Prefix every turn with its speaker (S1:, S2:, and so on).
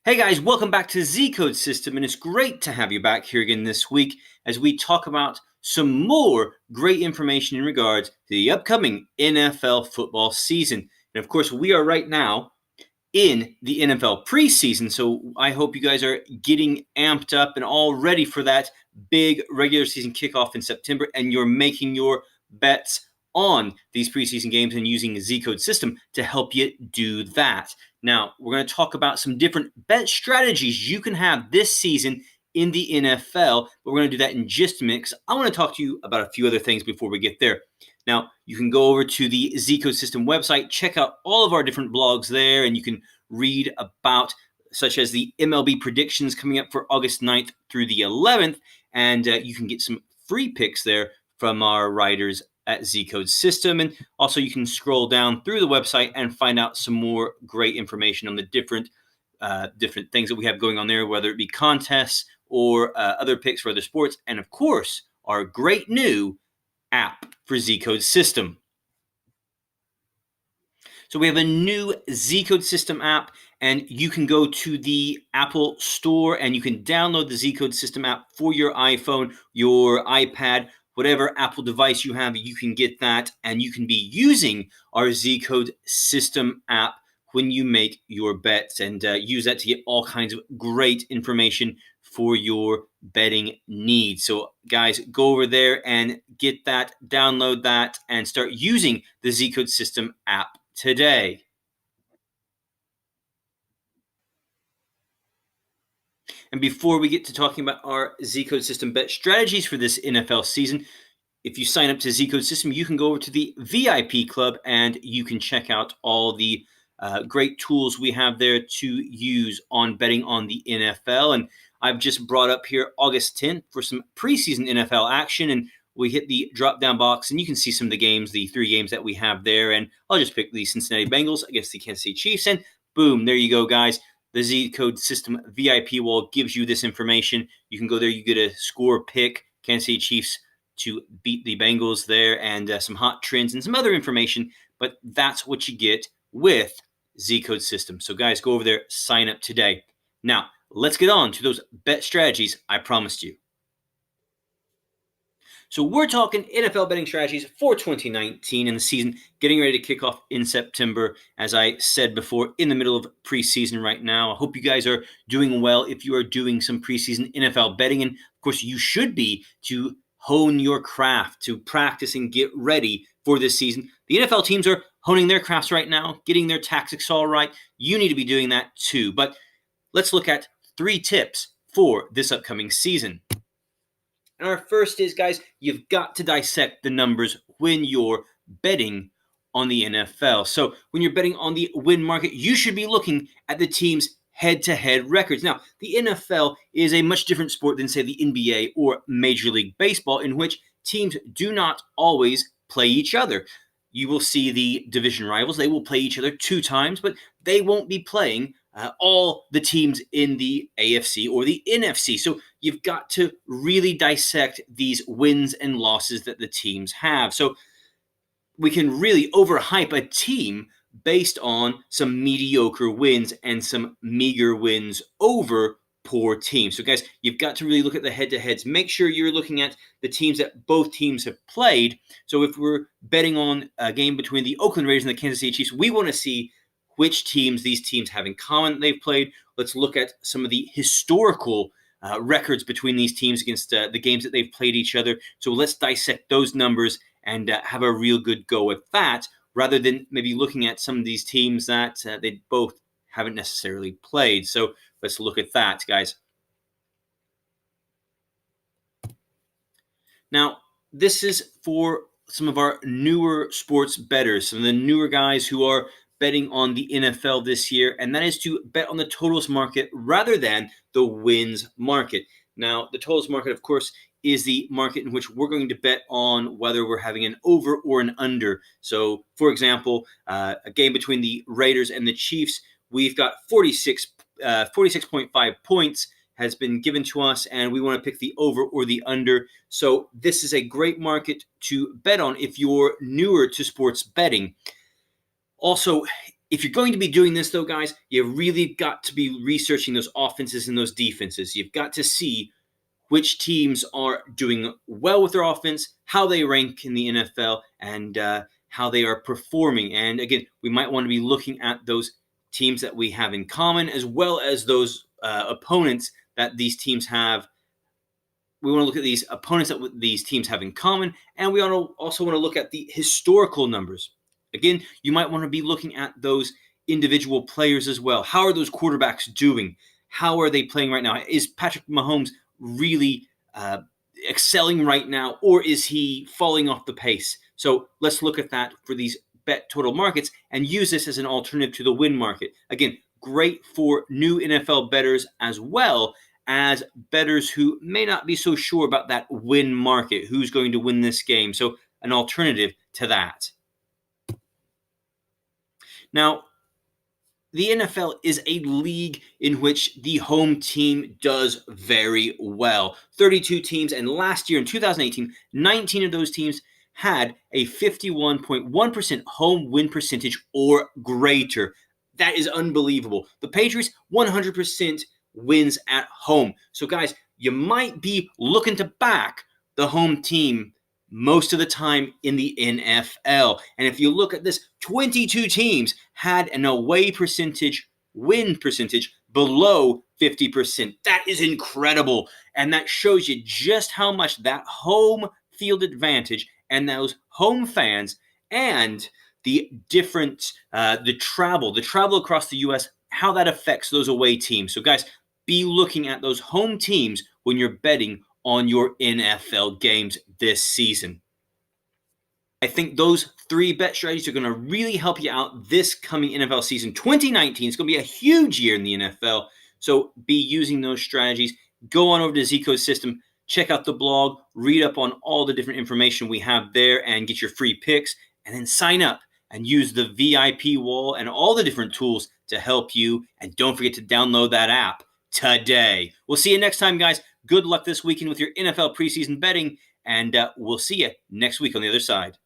S1: Hey guys, welcome back to Zcode System, and it's great to have you back here again this week as we talk about some more great information in regards to the upcoming NFL football season. And of course, we are right now in the NFL preseason, so I hope you guys are getting amped up and all ready for that big regular season kickoff in September, and you're making your bets on these preseason games and using the Zcode system to help you do that. Now, we're going to talk about some different bet strategies you can have this season in the NFL, but we're going to do that in just a minute because I want to talk to you about a few other things before we get there. Now, you can go over to the Zcode system website, check out all of our different blogs there, and you can read about such as the MLB predictions coming up for August 9th through the 11th, and you can get some free picks there from our writers at Zcode system. And also you can scroll down through the website and find out some more great information on the different things that we have going on there, whether it be contests or other picks for other sports, and of course our great new app for Zcode system. So we have a new Zcode system app, and you can go to the Apple Store and you can download the Zcode system app for your iPhone, your iPad, whatever Apple device you have. You can get that, and you can be using our Zcode system app when you make your bets, and use that to get all kinds of great information for your betting needs. So guys, go over there and get that, download that, and start using the Zcode system app today. And before we get to talking about our Zcode system bet strategies for this NFL season, if you sign up to Zcode system, you can go over to the VIP club and you can check out all the great tools we have there to use on betting on the NFL. And I've just brought up here August 10th for some preseason NFL action, and we hit the drop down box and you can see some of the games, the 3 games that we have there. And I'll just pick the Cincinnati Bengals against the Kansas City Chiefs, and boom, there you go, guys. The Zcode system VIP wall gives you this information. You can go there, you get a score pick, Kansas City Chiefs to beat the Bengals there, and some hot trends and some other information, but that's what you get with Zcode system. So guys, go over there, sign up today. Now, let's get on to those bet strategies I promised you. So we're talking NFL betting strategies for 2019 and the season getting ready to kick off in September. As I said before, in the middle of preseason right now. I hope you guys are doing well if you are doing some preseason NFL betting. And of course, you should be to hone your craft, to practice and get ready for this season. The NFL teams are honing their crafts right now, getting their tactics all right. You need to be doing that too. But let's look at 3 tips for this upcoming season. And our first is, guys, you've got to dissect the numbers when you're betting on the NFL. So when you're betting on the win market, you should be looking at the team's head-to-head records. Now, the NFL is a much different sport than, say, the NBA or Major League Baseball, in which teams do not always play each other. You will see the division rivals. They will play each other 2 times, but they won't be playing all the teams in the AFC or the NFC. So you've got to really dissect these wins and losses that the teams have. So we can really overhype a team based on some mediocre wins and some meager wins over poor teams. So guys, you've got to really look at the head-to-heads. Make sure you're looking at the teams that both teams have played. So if we're betting on a game between the Oakland Raiders and the Kansas City Chiefs, we want to see which teams these teams have in common that they've played. Let's look at some of the historical records between these teams against the games that they've played each other. So let's dissect those numbers and have a real good go at that, rather than maybe looking at some of these teams that they both haven't necessarily played. So let's look at that, guys. Now, this is for some of our newer sports bettors, some of the newer guys who are betting on the NFL this year, and that is to bet on the totals market rather than the wins market. Now, the totals market, of course, is the market in which we're going to bet on whether we're having an over or an under. So, for example, a game between the Raiders and the Chiefs, we've got 46.5 points has been given to us, and we want to pick the over or the under. So this is a great market to bet on if you're newer to sports betting. Also, If you're going to be doing this, though, guys, you've really got to be researching those offenses and those defenses. You've got to see which teams are doing well with their offense, how they rank in the NFL, and how they are performing. And again, we might want to be looking at those teams that we have in common, as well as those opponents that these teams have. We want to look at these opponents that these teams have in common, and we also want to look at the historical numbers. Again, you might want to be looking at those individual players as well. How are those quarterbacks doing? How are they playing right now? Is Patrick Mahomes really excelling right now, or is he falling off the pace? So let's look at that for these bet total markets and use this as an alternative to the win market. Again, great for new NFL bettors as well as bettors who may not be so sure about that win market, who's going to win this game. So an alternative to that. Now, the NFL is a league in which the home team does very well. 32 teams, and last year in 2018, 19 of those teams had a 51.1% home win percentage or greater. That is unbelievable. The Patriots, 100% wins at home. So guys, you might be looking to back the home team most of the time in the NFL. And if you look at this, 22 teams had an away percentage, win percentage below 50%. That is incredible. And that shows you just how much that home field advantage and those home fans and the different, the travel across the U.S., how that affects those away teams. So guys, be looking at those home teams when you're betting on your NFL games this season. I think those 3 bet strategies are going to really help you out this coming NFL season. 2019 is going to be a huge year in the NFL, so be using those strategies. Go on over to Zcode system, check out the blog, read up on all the different information we have there, and get your free picks, and then sign up and use the VIP wall and all the different tools to help you. And don't forget to download that app today. We'll see you next time, guys. Good luck this weekend with your NFL preseason betting, and we'll see you next week on the other side.